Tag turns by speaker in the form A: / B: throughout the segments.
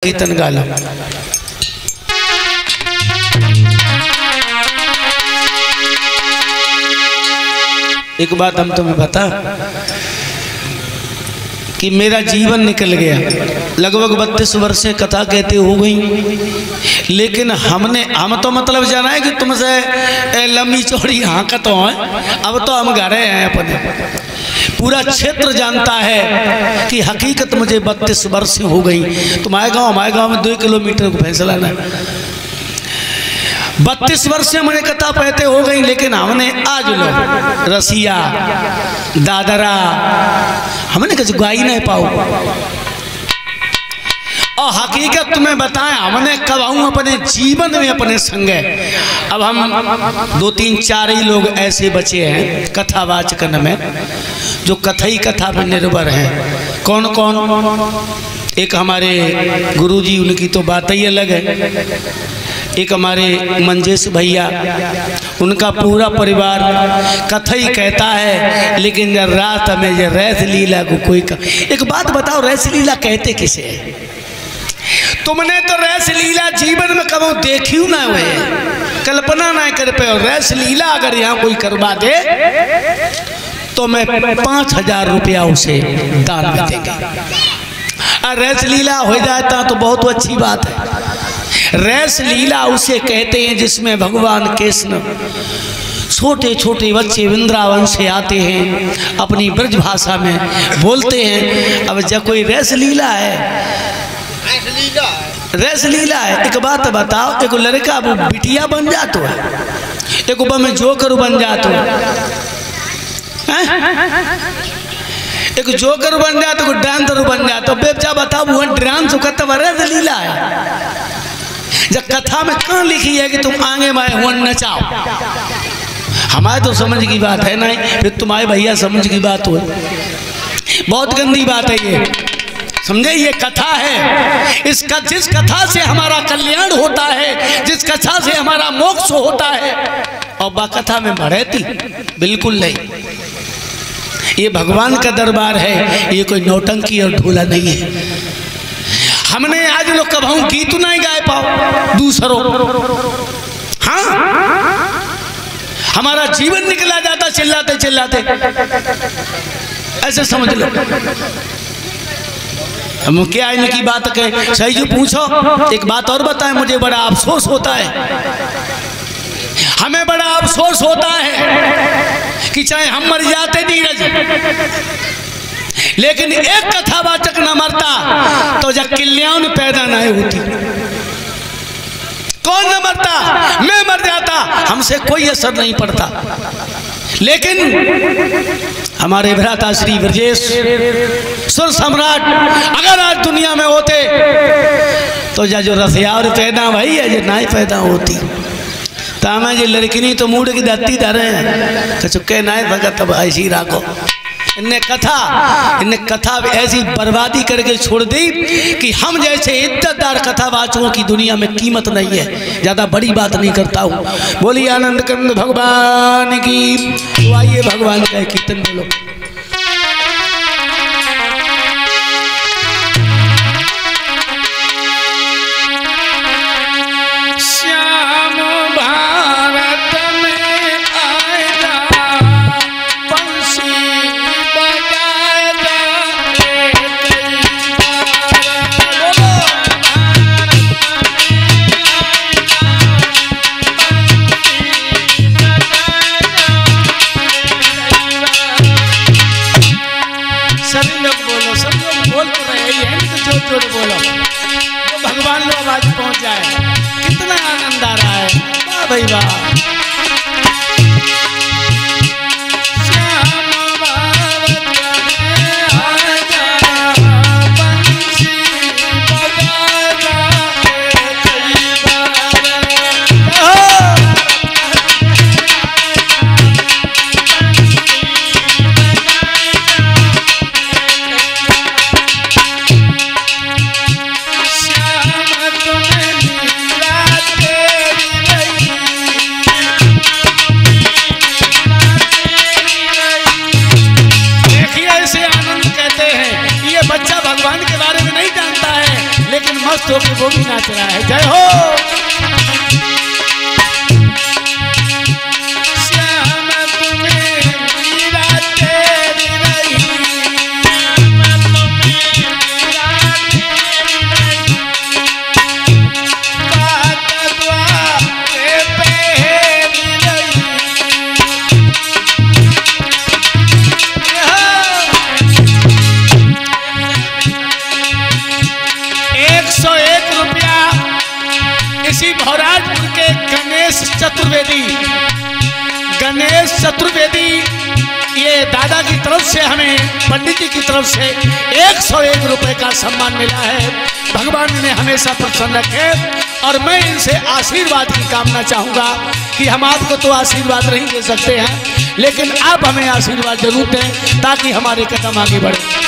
A: कीर्तन गा लो। एक बात हम तुम्हें बता कि मेरा जीवन निकल गया, लगभग 32 वर्ष से कथा कहते हो गई, लेकिन हम तो मतलब जाना है कि तुमसे लंबी चौड़ी हाँकत हो है। अब तो हम घरे हैं अपने, पूरा क्षेत्र जानता है कि हकीकत मुझे 32 वर्ष हो गई। तुम्हारे गांव हमारे गांव में 2 किलोमीटर का फैसला ना, 32 वर्ष से मुझे कथा कहते हो गई, लेकिन हमने आज लो रसिया दादरा हमने कुछ गाई नहीं पाओ। और हकीकत तुम्हें बताएं, हमने कब आऊँ अपने जीवन में अपने संग। अब हम 2 3 4 ही लोग ऐसे बचे हैं कथावाचकन में जो कथा पर निर्भर हैं। कौन कौन? एक हमारे गुरुजी, उनकी तो बात ही अलग है। एक हमारे मंजेश भैया, उनका पूरा परिवार कथा ही कहता है, लेकिन जब रात में जब रैस लीला को कोई एक बात बताओ, रैस लीला कहते किसे है? तुमने तो रैस लीला जीवन में कभी देखी ना हुए, कल्पना ना कर पे। रैस लीला अगर यहाँ कोई करवा दे तो मैं 5000 रुपया उसे दान में देंगे। रैस लीला हो जाता तो बहुत अच्छी बात है। रैस लीला उसे कहते हैं जिसमें भगवान कृष्ण छोटे छोटे बच्चे वृंदावन से आते हैं, अपनी ब्रज भाषा में बोलते हैं। अब जब कोई रैस लीला है, एक बात बताओ, एक लड़का वो बिटिया बन जातो है, एक में जोकर बन जातो है, एक जोकर बन जातो, को डांसर बन जातो। बेचा बताओ वो डांस कत रैस लीला है। जब कथा में कहाँ लिखी है कि तुम आगे माए हुआ नचाओ? हमारे तो समझ की बात है नहीं, फिर तुम्हारे भैया समझ की बात हो। बहुत गंदी बात है ये, समझे? ये कथा है, जिस कथा से हमारा कल्याण होता है, जिस कथा से हमारा मोक्ष होता है, और बा कथा में बढ़ती बिल्कुल नहीं। ये भगवान का दरबार है, ये कोई नौटंकी और ढोला नहीं है। हमने आज लोग कभी गीत नहीं गाए पाओ दूसरों। हाँ, हमारा जीवन निकला जाता चिल्लाते चिल्लाते, ऐसे समझ लो। हम क्या इनकी बात कहें? सही जो पूछो। एक बात और बताएं, मुझे बड़ा अफसोस होता है, हमें बड़ा अफसोस होता है कि चाहे हम मर जाते नीरज, लेकिन एक कथावाचक न मरता तो जब कल्याण पैदा नहीं होती। कौन न मरता? मैं मर जाता, हमसे कोई असर नहीं पड़ता। लेकिन हमारे भ्राता श्री ब्रजेश सुर सम्राट अगर आज दुनिया में होते तो जो रसियार पैदा भाई है जो नहीं पैदा होती, तामे जो लड़की नहीं तो मूड की दत्ती धरे हैं तो चुके नहीं भगत तब ऐसी राखो। इन्हें कथा ऐसी बर्बादी करके छोड़ दी कि हम जैसे इज्जतदार कथावाचकों की दुनिया में कीमत नहीं है। ज़्यादा बड़ी बात नहीं करता हूँ। बोलिए आनंद कंद भगवान की। तो आइए भगवान का कीर्तन बोलो। बोलो तो भगवान लोग आवाज पहुंच जाए। कितना आनंद आ रहा है, वाह भाई वाह। मस्त होकर वो भी नाच रहा है। जय हो। गणेश चतुर्वेदी ये दादा की तरफ से हमें पंडित जी की तरफ से 101 रुपए का सम्मान मिला है। भगवान ने हमेशा प्रसन्न रखे और मैं इनसे आशीर्वाद की कामना चाहूँगा कि हम आपको तो आशीर्वाद नहीं दे सकते हैं, लेकिन आप हमें आशीर्वाद जरूर दें ताकि हमारे कदम आगे बढ़े।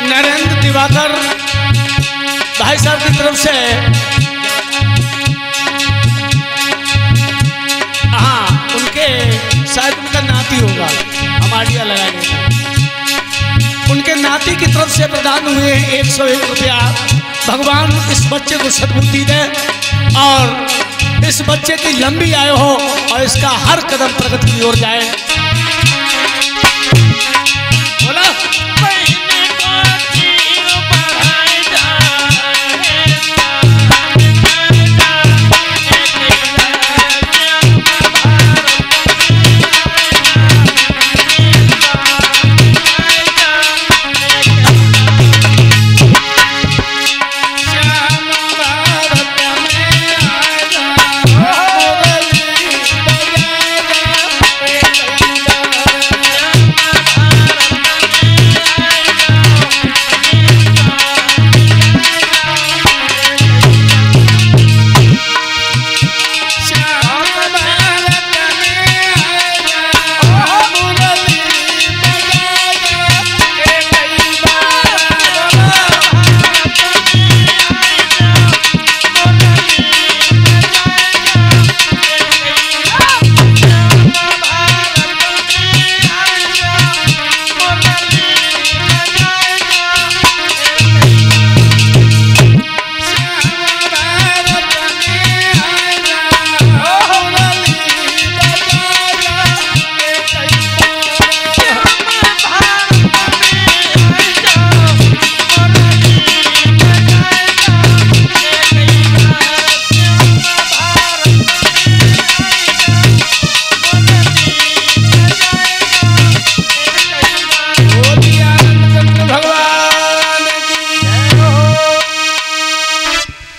A: नरेंद्र दिवाकर भाई साहब की तरफ से हाँ उनके शायद उनका नाती होगा, हमारिया लगा गया, उनके नाती की तरफ से प्रदान हुए 101 रुपया। भगवान इस बच्चे को सद्बुद्धि दे और इस बच्चे की लंबी आयु हो और इसका हर कदम प्रगति की ओर जाए। बोला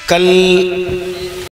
A: कल